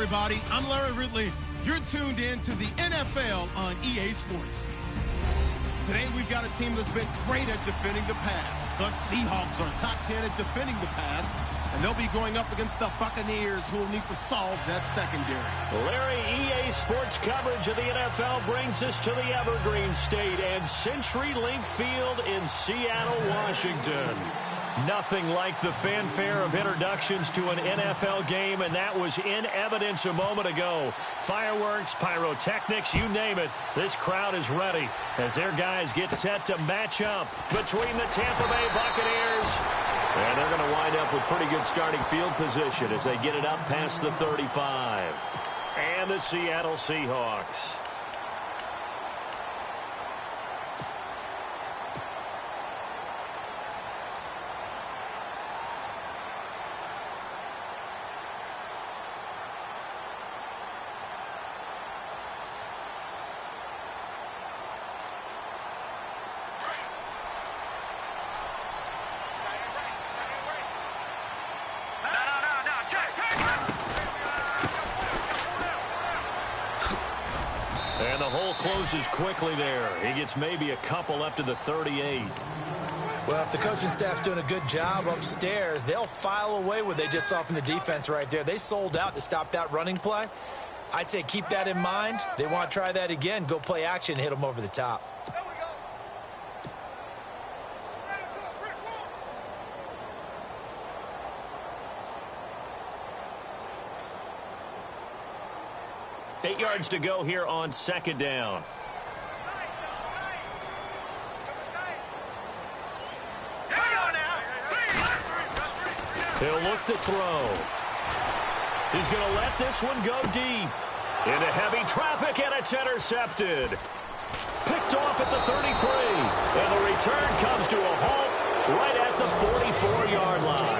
everybody. I'm Larry Ridley. You're tuned in to the NFL on EA Sports. Today, we've got a team that's been great at defending the pass. The Seahawks are top 10 at defending the pass, and they'll be going up against the Buccaneers, who will need to solve that secondary. Larry, EA Sports coverage of the NFL brings us to the Evergreen State and CenturyLink Field in Seattle, Washington. Nothing like the fanfare of introductions to an NFL game, and that was in evidence a moment ago. Fireworks, pyrotechnics, you name it. This crowd is ready as their guys get set to match up between the Tampa Bay Buccaneers. And they're going to wind up with pretty good starting field position as they get it up past the 35. And the Seattle Seahawks. And the hole closes quickly there. He gets maybe a couple up to the 38. Well, if the coaching staff's doing a good job upstairs, they'll file away what they just saw from the defense right there. They sold out to stop that running play. I'd say keep that in mind. They want to try that again. Go play action, hit them over the top. There we go. 8 yards to go here on second down. He'll look to throw. He's going to let this one go deep. Into heavy traffic, and it's intercepted. Picked off at the 33. And the return comes to a halt right at the 44-yard line.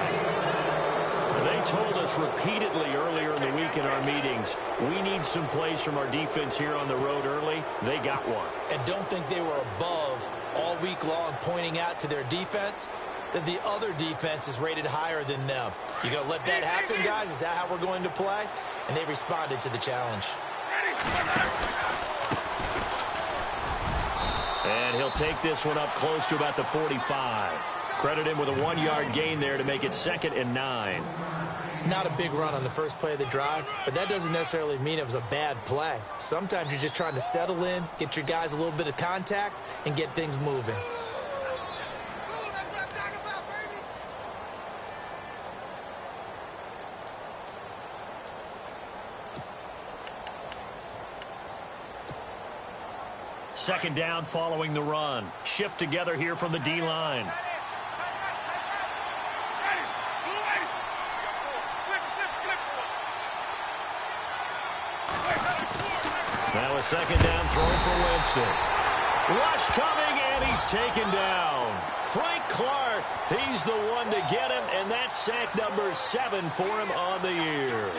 They told us repeatedly earlier in the week in our meetings, we need some plays from our defense here on the road early. They got one. And don't think they were above all week long pointing out to their defense that the other defense is rated higher than them. You going to let that happen, guys? Is that how we're going to play? And they responded to the challenge. And he'll take this one up close to about the 45. Credit him with a 1-yard gain there to make it 2nd and 9. Not a big run on the first play of the drive, but that doesn't necessarily mean it was a bad play. Sometimes you're just trying to settle in, get your guys a little bit of contact, and get things moving. Second down following the run. Shift together here from the D-line. Now a second down throw for Winston. Rush coming, and he's taken down. Frank Clark, he's the one to get him, and that's sack number 7 for him on the year.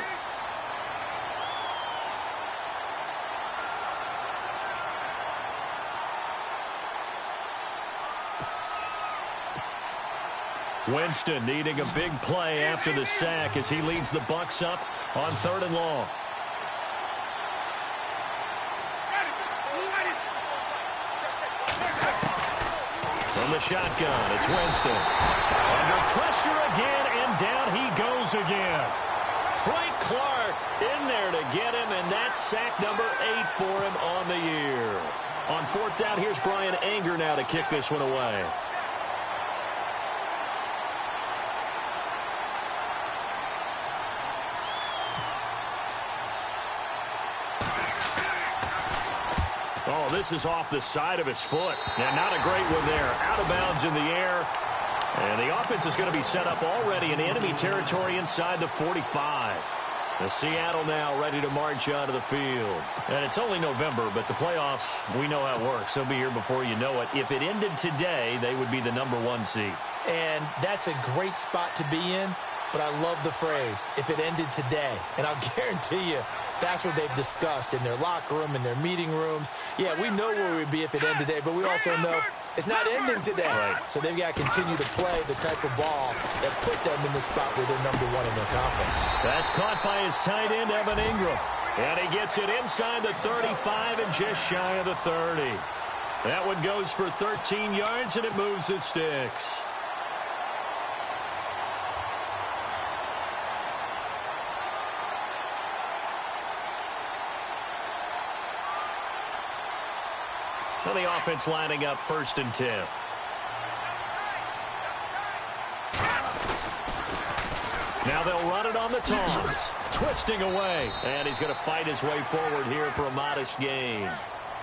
Winston needing a big play after the sack as he leads the Bucs up on 3rd and long. From the shotgun, it's Winston. Under pressure again, and down he goes again. Frank Clark in there to get him, and that's sack number 8 for him on the year. On 4th down, here's Brian Anger now to kick this one away. Oh, this is off the side of his foot. And not a great one there. Out of bounds in the air. And the offense is going to be set up already in enemy territory inside the 45. The Seattle now ready to march out of the field. And it's only November, but the playoffs, we know how it works. They'll be here before you know it. If it ended today, they would be the number 1 seed. And that's a great spot to be in. But I love the phrase, if it ended today. And I'll guarantee you, that's what they've discussed in their locker room, in their meeting rooms. Yeah, we know where we'd be if it ended today, but we also know It's not ending today. Right. So they've got to continue to play the type of ball that put them in the spot where they're number one in their conference. That's caught by his tight end, Evan Ingram. And he gets it inside the 35 and just shy of the 30. That one goes for 13 yards, and it moves the sticks. Well, the offense lining up 1st and 10. Now they'll run it on the toss. Twisting away. And he's going to fight his way forward here for a modest gain.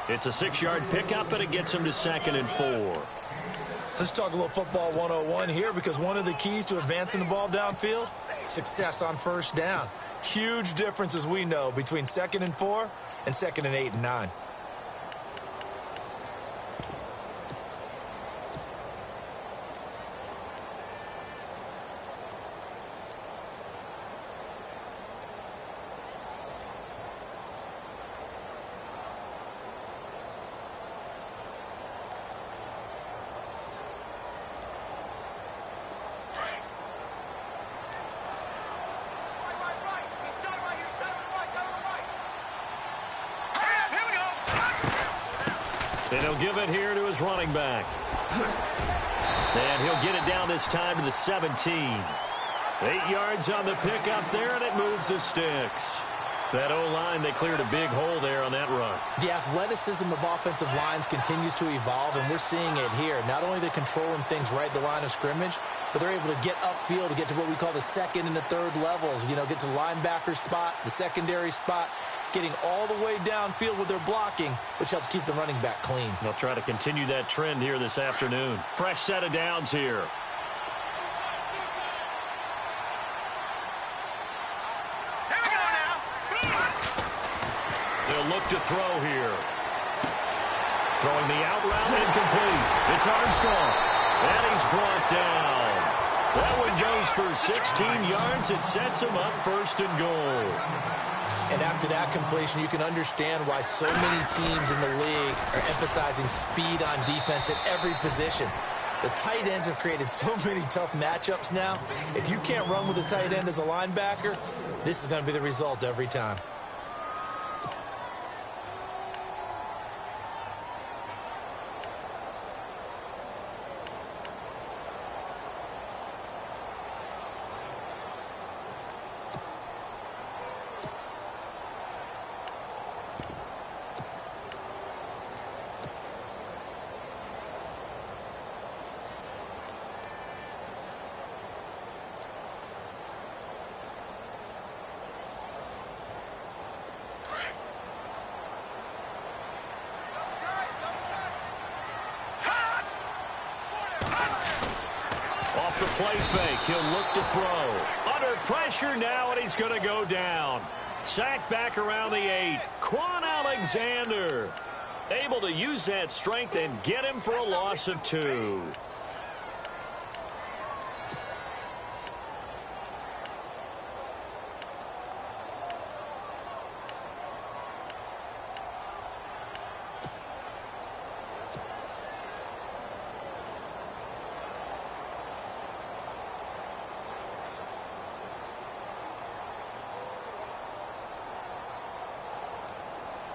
It's a 6-yard pickup, and it gets him to 2nd and 4. Let's talk a little football 101 here, because one of the keys to advancing the ball downfield, success on 1st down. Huge difference, as we know, between 2nd and 4 and 2nd and 8 and 9. And he'll give it here to his running back. And he'll get it down this time to the 17. 8 yards on the pickup there, and it moves the sticks. That O-line, they cleared a big hole there on that run. The athleticism of offensive lines continues to evolve, and we're seeing it here. Not only they're controlling things right at the line of scrimmage, but they're able to get upfield to get to what we call the 2nd and the 3rd levels. You know, get to linebacker spot, the secondary spot, getting all the way downfield with their blocking, which helps keep the running back clean. They'll try to continue that trend here this afternoon. Fresh set of downs here. They'll look to throw here. Throwing the out route, incomplete. It's Armstrong. And he's brought down. That one goes for 16 yards. It sets him up 1st and goal. And after that completion, you can understand why so many teams in the league are emphasizing speed on defense at every position. The tight ends have created so many tough matchups now. If you can't run with a tight end as a linebacker, this is going to be the result every time. The play fake. He'll look to throw. Under pressure now, and he's going to go down. Sacked back around the 8. Quan Alexander able to use that strength and get him for a loss of 2.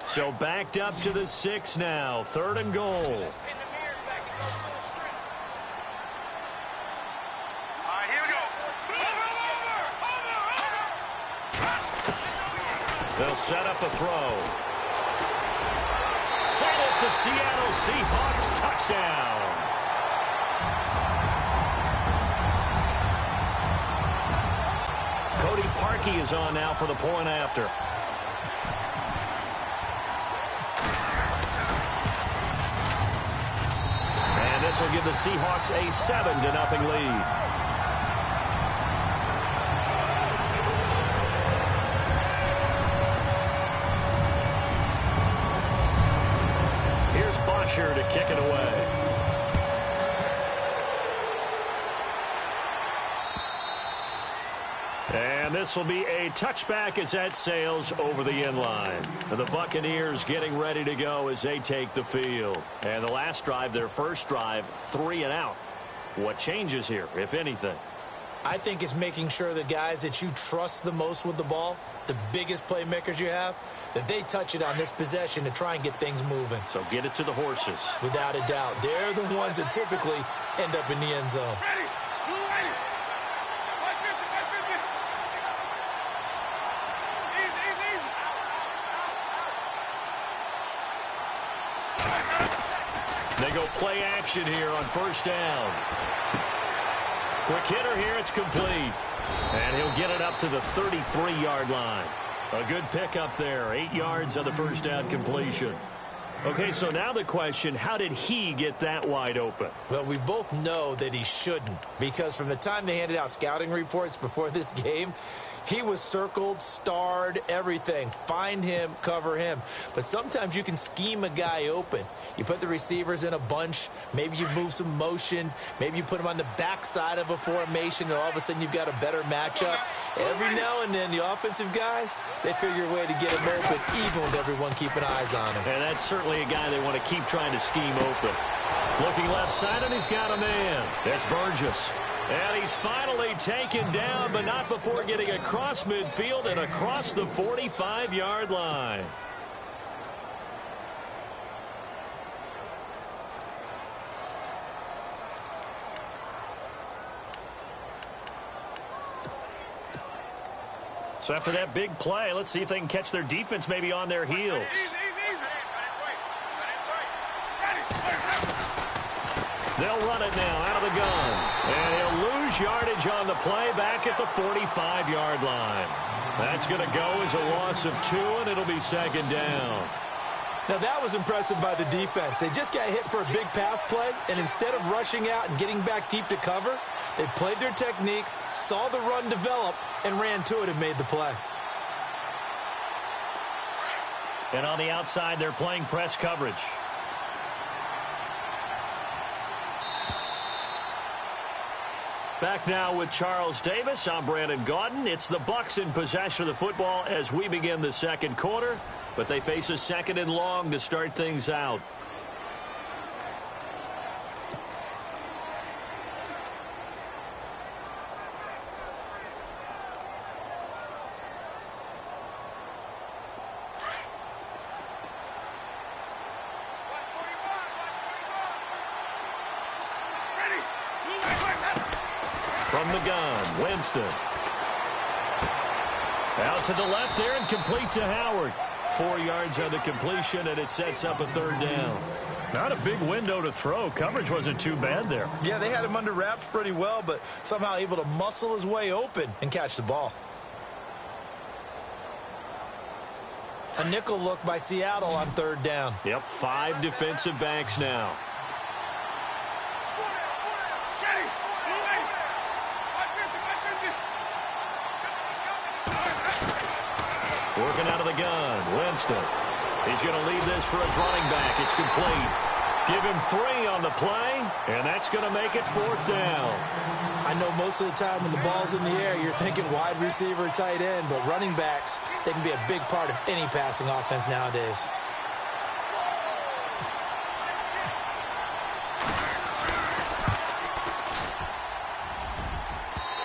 So backed up to the 6 now. 3rd and goal. They'll set up a throw. And it's a Seattle Seahawks touchdown. Cody Parkey is on now for the point after. And this will give the Seahawks a 7-0 lead. Here's Bosher to kick it away. And And this will be a touchback as that sails over the end line. The Buccaneers getting ready to go as they take the field. And the last drive, their first drive, 3 and out. What changes here, if anything? I think it's making sure the guys that you trust the most with the ball, the biggest playmakers you have, that they touch it on this possession to try and get things moving. So get it to the horses. Without a doubt. They're the ones that typically end up in the end zone. They go play action here on first down. Quick hitter here, it's complete. And he'll get it up to the 33-yard line. A good pickup there, 8 yards on the first down completion. Okay, so now the question, how did he get that wide open? Well, we both know that he shouldn't, because from the time they handed out scouting reports before this game, he was circled, starred, everything. Find him, cover him. But sometimes you can scheme a guy open. You put the receivers in a bunch. Maybe you move some motion. Maybe you put them on the backside of a formation, and all of a sudden you've got a better matchup. Every now and then, the offensive guys, they figure a way to get him open, even with everyone keeping eyes on him. And that's certainly a guy they want to keep trying to scheme open. Looking left side, and he's got a man. That's Burgess. And he's finally taken down, but not before getting across midfield and across the 45-yard line. So after that big play, let's see if they can catch their defense maybe on their heels. They'll run it now out of the gun. And he'll lose yardage on the play back at the 45-yard line. That's going to go as a loss of 2, and it'll be second down. Now, that was impressive by the defense. They just got hit for a big pass play, and instead of rushing out and getting back deep to cover, they played their techniques, saw the run develop, and ran to it and made the play. And on the outside, they're playing press coverage. Back now with Charles Davis. I'm Brandon Gaudin. It's the Bucs in possession of the football as we begin the second quarter, but they face a second and long to start things out. From the gun, Winston. Out to the left there and complete to Howard. 4 yards on the completion, and it sets up a third down. Not a big window to throw. Coverage wasn't too bad there. Yeah, they had him under wraps pretty well, but somehow able to muscle his way open and catch the ball. A nickel look by Seattle on third down. Yep, 5 defensive backs now. Working out of the gun, Winston. He's going to lead this for his running back. It's complete. Give him 3 on the play, and that's going to make it 4th down. I know most of the time when the ball's in the air, you're thinking wide receiver, tight end, but running backs, they can be a big part of any passing offense nowadays.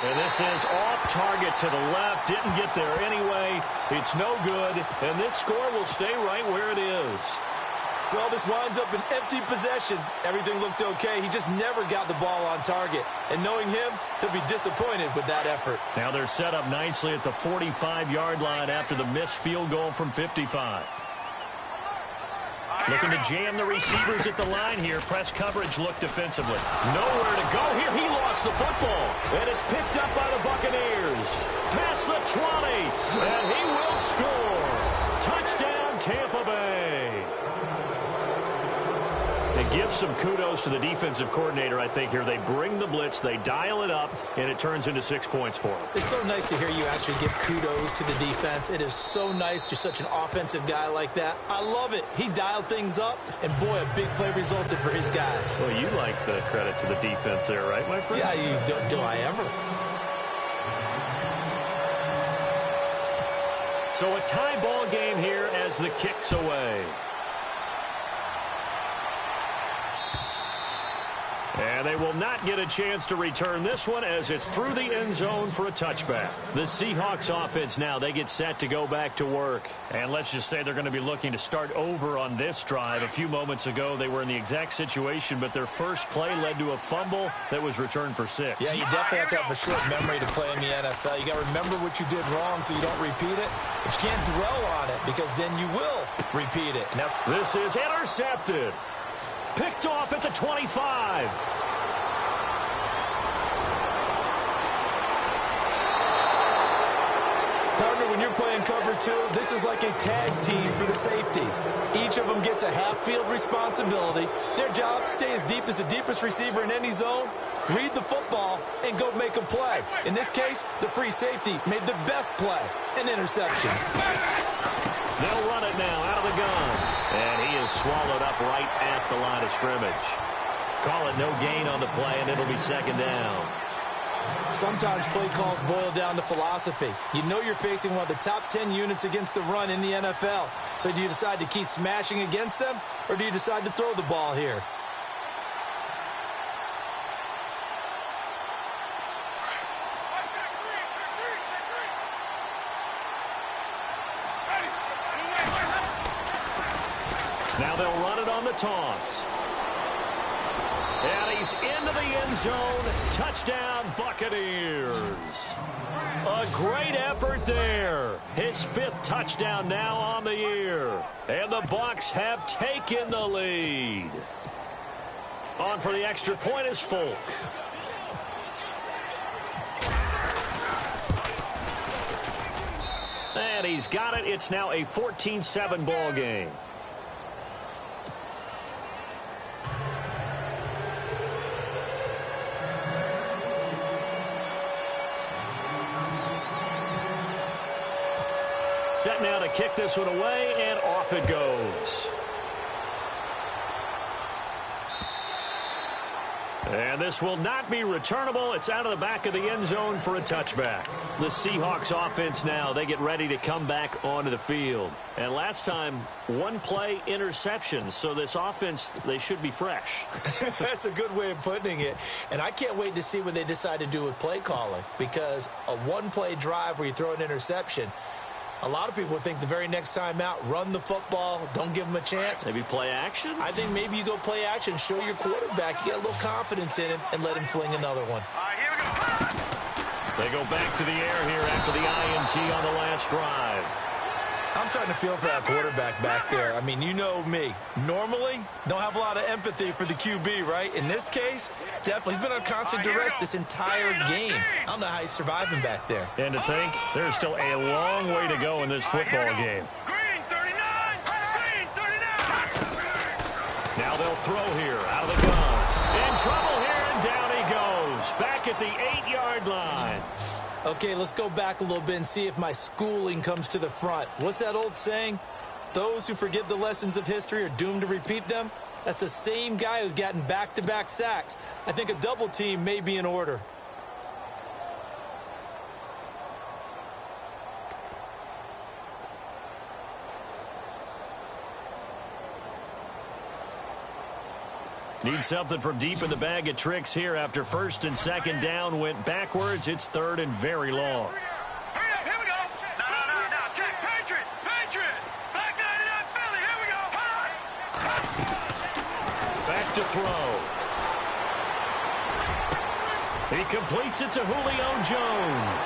And this is off target to the left. Didn't get there anyway. It's no good. And this score will stay right where it is. Well, this winds up an empty possession. Everything looked okay. He just never got the ball on target. And knowing him, he'll be disappointed with that effort. Now they're set up nicely at the 45-yard line after the missed field goal from 55. Looking to jam the receivers at the line here. Press coverage look defensively. Nowhere to go here. He lost the football. And it's picked up by the Buccaneers. Past the 20. And he will score. Touchdown, Tampa Bay. It gives some kudos to the defensive coordinator, I think, here. They bring the blitz, they dial it up, and it turns into 6 points for them. It's so nice to hear you actually give kudos to the defense. It is so nice. You're such an offensive guy like that. I love it. He dialed things up, and boy, a big play resulted for his guys. Well, you like the credit to the defense there, right, my friend? Yeah, do I ever? So a tie ball game here as the kick's away. And they will not get a chance to return this one as it's through the end zone for a touchback. The Seahawks offense now, they get set to go back to work. And let's just say they're going to be looking to start over on this drive. A few moments ago, they were in the exact situation, but their first play led to a fumble that was returned for 6. Yeah, you definitely have to have a short memory to play in the NFL. You got to remember what you did wrong so you don't repeat it. But you can't dwell on it because then you will repeat it. And this is intercepted. Picked off at the 25. Partner, when you're playing cover 2, this is like a tag team for the safeties. Each of them gets a half-field responsibility. Their job, stay as deep as the deepest receiver in any zone, read the football, and go make a play. In this case, the free safety made the best play, an interception. They'll run it now out of the gun. And he is swallowed up right at the line of scrimmage. Call it no gain on the play, and it'll be second down. Sometimes play calls boil down to philosophy. You know you're facing one of the top 10 units against the run in the NFL. So do you decide to keep smashing against them, or do you decide to throw the ball here? Now they'll run it on the toss. And he's into the end zone. Touchdown, Buccaneers. A great effort there. His 5th touchdown now on the year. And the Bucs have taken the lead. On for the extra point is Folk. And he's got it. It's now a 14-7 ball game. Set now to kick this one away, and off it goes. And this will not be returnable. It's out of the back of the end zone for a touchback. The Seahawks offense now, they get ready to come back onto the field. And last time, 1 play interception. So this offense, they should be fresh. That's a good way of putting it. And I can't wait to see what they decide to do with play calling. Because a 1-play drive where you throw an interception, a lot of people think the very next time out, run the football, don't give them a chance. Maybe play action? I think maybe you go play action, show your quarterback, you get a little confidence in him, and let him fling another one. All right, here we go. They go back to the air here after the INT on the last drive. I'm starting to feel for that quarterback back there. I mean, you know me. Normally, don't have a lot of empathy for the QB, right? In this case, definitely. He's been on constant duress this entire game. I don't know how he's surviving back there. And to think, there's still a long way to go in this football game. Green 39! Green 39! Now they'll throw here out of the gun. In trouble here, and down he goes. Back at the 8-yard line. Okay, let's go back a little bit and see if my schooling comes to the front. What's that old saying? Those who forget the lessons of history are doomed to repeat them. That's the same guy who's gotten back-to-back sacks. I think a double team may be in order. Need something from deep in the bag of tricks here after 1st and 2nd down went backwards. It's 3rd and very long. Hurry up, here we go. No, check. Patriot. Back 99 Philly, here we go. Back to throw. He completes it to Julio Jones.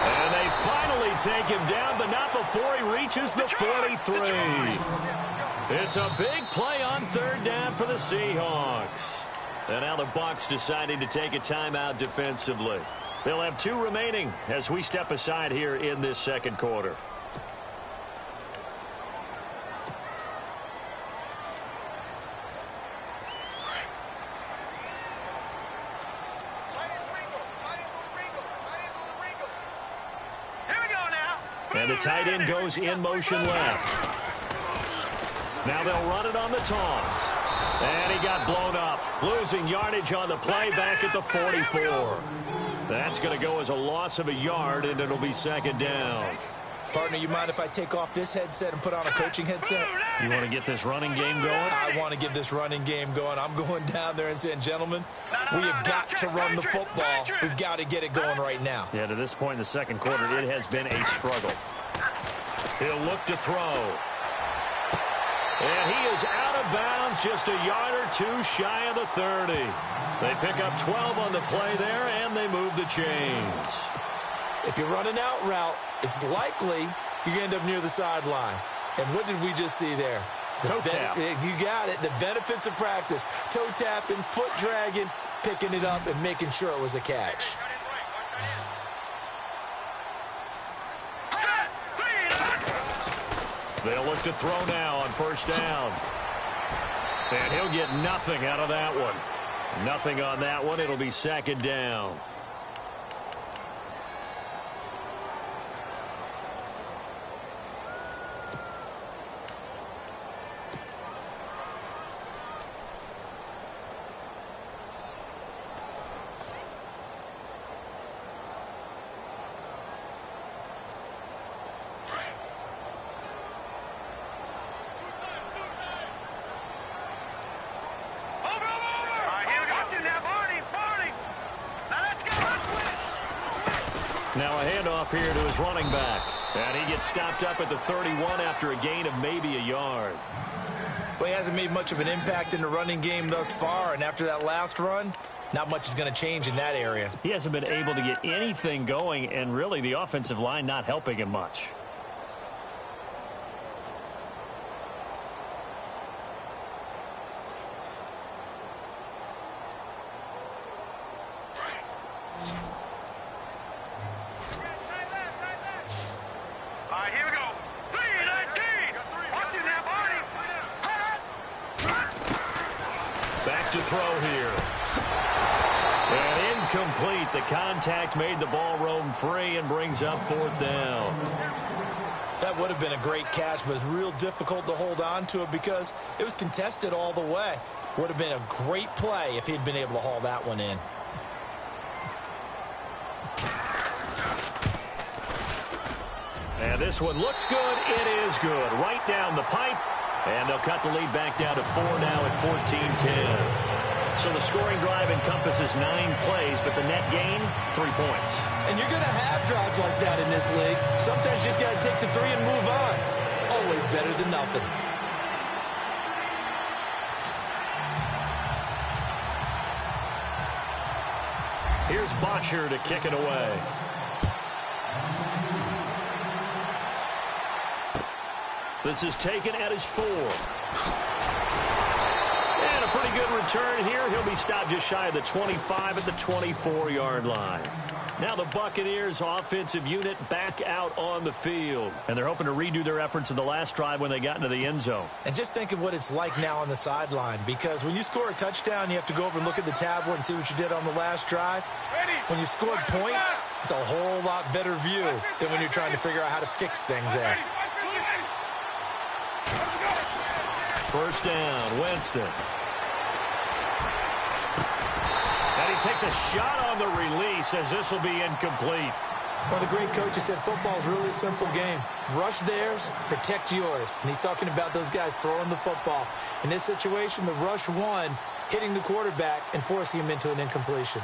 And they finally take him down, but not before he reaches the 43. It's a big play on 3rd down for the Seahawks. And now the Bucs deciding to take a timeout defensively. They'll have 2 remaining as we step aside here in this 2nd quarter. Here we go now. And the tight end goes in motion left. Now they'll run it on the toss. And he got blown up, losing yardage on the play back at the 44. That's going to go as a loss of a yard, and it'll be 2nd down. Partner, you mind if I take off this headset and put on a coaching headset? You want to get this running game going? I want to get this running game going. I'm going down there and saying, gentlemen, we have got to run the football. We've got to get it going right now. Yeah, to this point in the second quarter, it has been a struggle. He'll look to throw. And he is out of bounds, just a yard or two shy of the 30. They pick up 12 on the play there, and they move the chains. If you're running out route, it's likely you're going to end up near the sideline. And what did we just see there? Toe tap. You got it. The benefits of practice. Toe tapping, foot dragging, picking it up, and making sure it was a catch. They'll look to throw now on first down. And he'll get nothing out of that one. Nothing on that one. It'll be second down. Now a handoff here to his running back. And he gets stopped up at the 31 after a gain of maybe a yard. Well, he hasn't made much of an impact in the running game thus far, and after that last run, not much is going to change in that area. He hasn't been able to get anything going, and really the offensive line not helping him much. Throw here. And incomplete. The contact made the ball roam free and brings up fourth down. That would have been a great catch, but it's real difficult to hold on to it because it was contested all the way. Would have been a great play if he'd been able to haul that one in. And this one looks good. It is good. Right down the pipe. And they'll cut the lead back down to 4 now at 14-10. So the scoring drive encompasses 9 plays, but the net gain, 3 points. And you're going to have drives like that in this league. Sometimes you just got to take the 3 and move on. Always better than nothing. Here's Bosher to kick it away. This is taken at his 4. And a pretty good return here. He'll be stopped just shy of the 25 at the 24-yard line. Now the Buccaneers offensive unit back out on the field. And they're hoping to redo their efforts in the last drive when they got into the end zone. And just think of what it's like now on the sideline. Because when you score a touchdown, you have to go over and look at the tablet and see what you did on the last drive. When you scored points, it's a whole lot better view than when you're trying to figure out how to fix things there. First down, Winston. And he takes a shot on the release as this will be incomplete. Well, the great coach has said football is really a simple game. Rush theirs, protect yours. And he's talking about those guys throwing the football. In this situation, the rush one, hitting the quarterback and forcing him into an incompletion.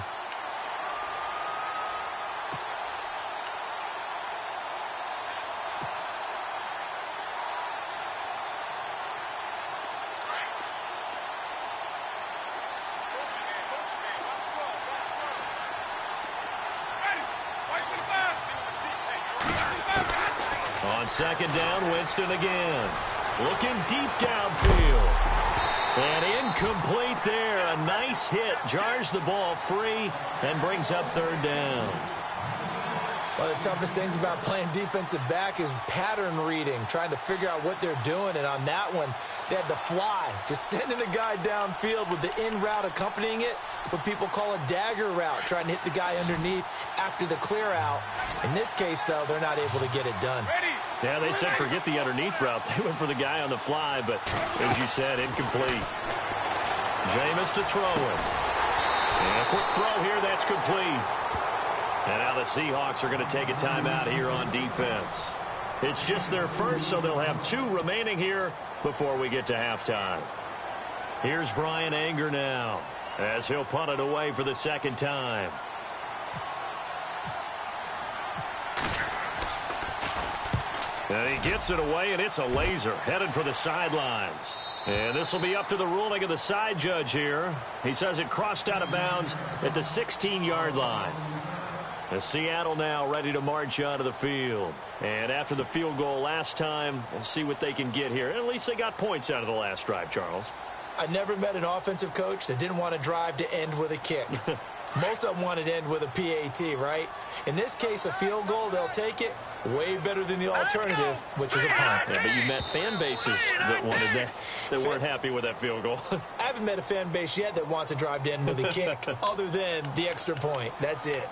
On second down, Winston again. Looking deep downfield. And incomplete there. A nice hit. Jars the ball free and brings up third down. One of the toughest things about playing defensive back is pattern reading, trying to figure out what they're doing. And on that one, they had the fly, just sending a guy downfield with the in route accompanying it, what people call a dagger route, trying to hit the guy underneath after the clear out. In this case, though, they're not able to get it done. Yeah, they said forget the underneath route. They went for the guy on the fly, but as you said, incomplete. Jameis to throw it. And a quick throw here, that's complete. And now the Seahawks are going to take a timeout here on defense. It's just their first, so they'll have 2 remaining here before we get to halftime. Here's Brian Anger now as he'll punt it away for the second time. And he gets it away, and it's a laser headed for the sidelines. And this will be up to the ruling of the side judge here. He says it crossed out of bounds at the 16-yard line. As Seattle now ready to march onto the field. And after the field goal last time, we'll see what they can get here. At least they got points out of the last drive, Charles. I never met an offensive coach that didn't want to drive to end with a kick. Most of them want it to end with a PAT, right? In this case, a field goal, they'll take it. Way better than the alternative, which is a punt. Yeah, but you met fan bases that wanted that, that weren't happy with that field goal. I haven't met a fan base yet that wants to drive to end with a kick other than the extra point. That's it.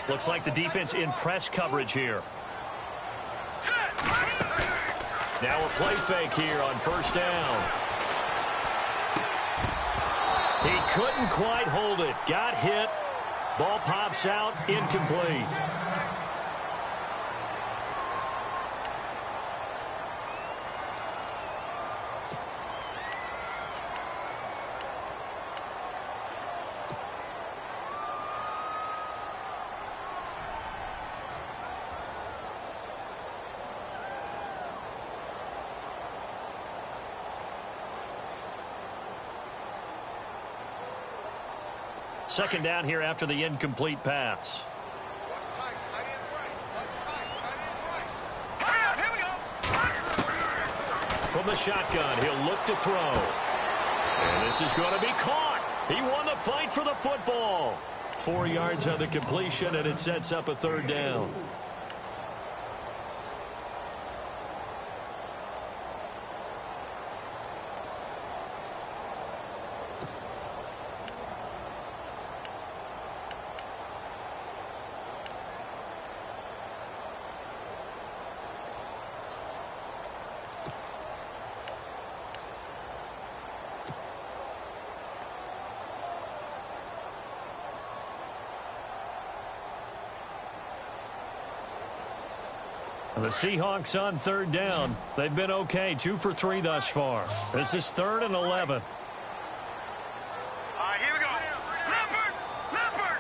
Looks like the defense in press coverage here. Now a play fake here on first down. He couldn't quite hold it. Got hit. Ball pops out. Incomplete. Second down here after the incomplete pass. From the shotgun, he'll look to throw. And this is going to be caught. He won the fight for the football. 4 yards on the completion, and it sets up a third down. The Seahawks on third down. They've been okay, 2 for 3 thus far. This is 3rd and 11. All right, here we go. Leopard!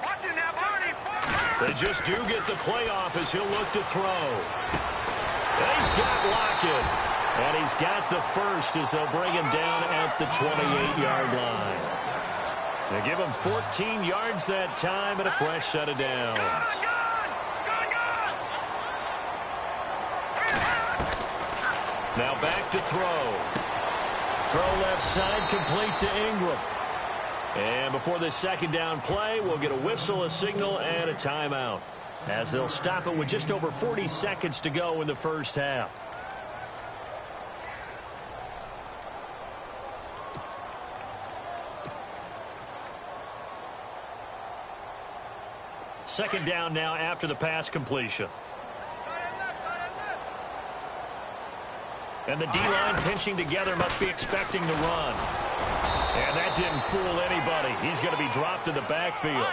Watch it now, Barney. They just do get the playoff as he'll look to throw. He's got Lockett. And he's got the first as they'll bring him down at the 28-yard line. They give him 14 yards that time and a fresh set of downs. Now back to throw. Throw left side, complete to Ingram. And before this second down play, we'll get a whistle, a signal, and a timeout, as they'll stop it with just over 40 seconds to go in the first half. Second down now after the pass completion. And the D-line pinching together, must be expecting the run. And that didn't fool anybody. He's going to be dropped in the backfield.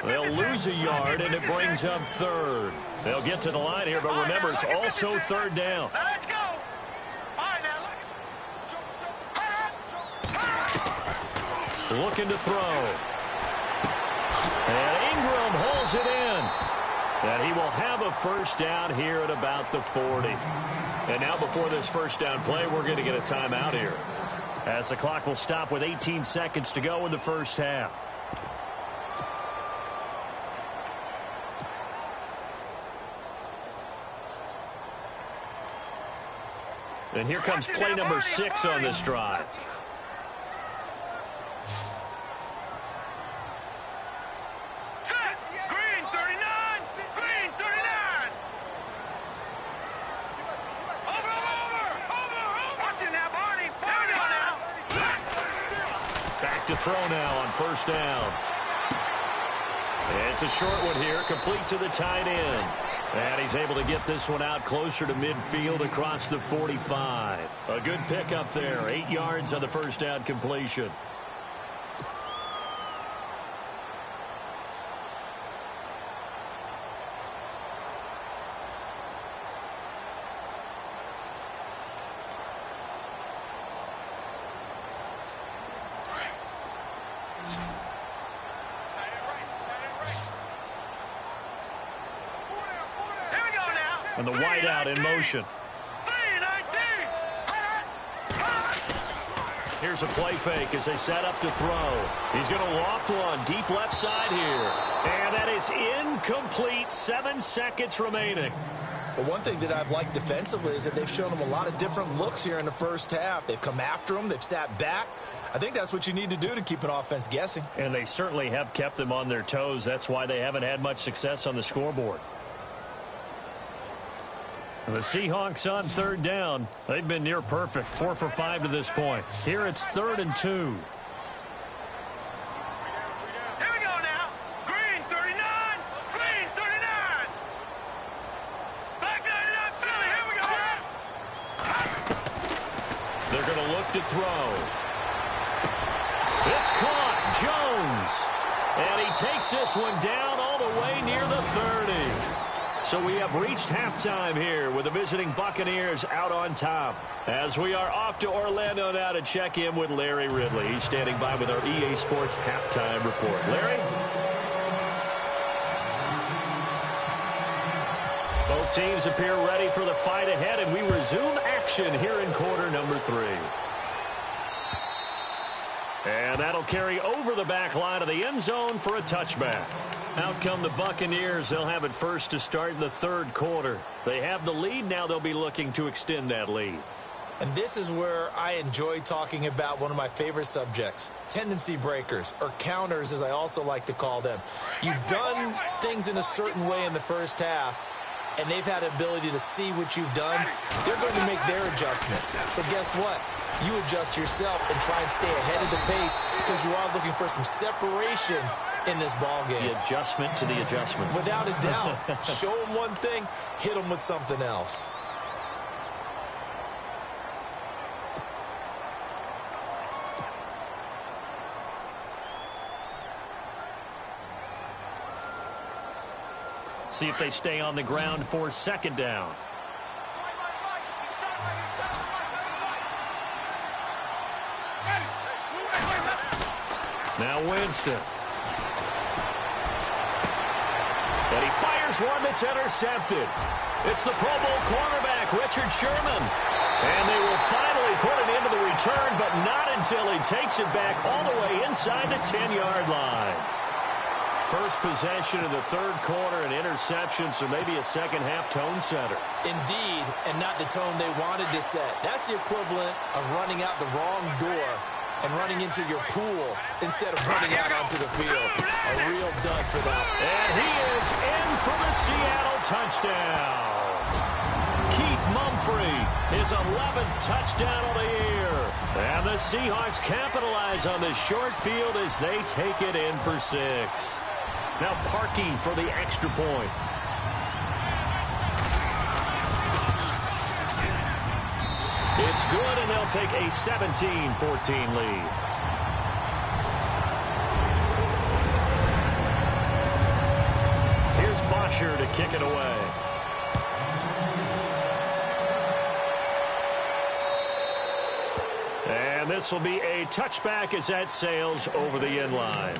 They'll lose a yard, and it brings up third. They'll get to the line here, but remember, it's also third down. Let's go. Looking to throw. And Ingram holds it in. And he will have a first down here at about the 40. And now before this first down play, we're going to get a timeout here, as the clock will stop with 18 seconds to go in the first half. And here comes play number 6 on this drive. To throw now on first down. It's a short one here, complete to the tight end. And he's able to get this one out closer to midfield across the 45. A good pickup there, 8 yards on the first down completion. And the wideout in motion. Here's a play fake as they set up to throw. He's going to loft one deep left side here. And that is incomplete. 7 seconds remaining. But one thing that I've liked defensively is that they've shown them a lot of different looks here in the first half. They've come after them. They've sat back. I think that's what you need to do to keep an offense guessing. And they certainly have kept them on their toes. That's why they haven't had much success on the scoreboard. And the Seahawks on third down. They've been near perfect, 4 for 5 to this point. Here it's 3rd and 2. Here we go now. Green 39. Green 39. Back line it up, Philly. Here we go. They're going to look to throw. It's caught. Jones. And he takes this one down all the way near the 30. So we have reached halftime here with the visiting Buccaneers out on top. As we are off to Orlando now to check in with Larry Ridley. He's standing by with our EA Sports halftime report. Larry? Both teams appear ready for the fight ahead, and we resume action here in quarter number 3. And that'll carry over the back line of the end zone for a touchback. Out come the Buccaneers. They'll have it first to start in the 3rd quarter. They have the lead. Now they'll be looking to extend that lead. And this is where I enjoy talking about one of my favorite subjects, tendency breakers, or counters as I also like to call them. You've done things in a certain way in the first half, and they've had the ability to see what you've done. They're going to make their adjustments. So guess what? You adjust yourself and try and stay ahead of the pace because you are looking for some separation in this ball game. The adjustment to the adjustment. Without a doubt. Show them one thing, hit them with something else. See if they stay on the ground for 2nd down. Now Winston. And he fires one that's intercepted. It's the Pro Bowl cornerback, Richard Sherman. And they will finally put it into the return, but not until he takes it back all the way inside the 10-yard line. First possession in the 3rd quarter, an interception, so maybe a second-half tone setter. Indeed, and not the tone they wanted to set. That's the equivalent of running out the wrong door and running into your pool instead of running out onto the field. A real dud for them. And he is in for the Seattle touchdown. Keith Mumphrey, his 11th touchdown of the year. And the Seahawks capitalize on this short field as they take it in for 6. Now Parkey for the extra point. It's good, and they'll take a 17-14 lead. Here's Bosher to kick it away. And this will be a touchback as that sails over the end line.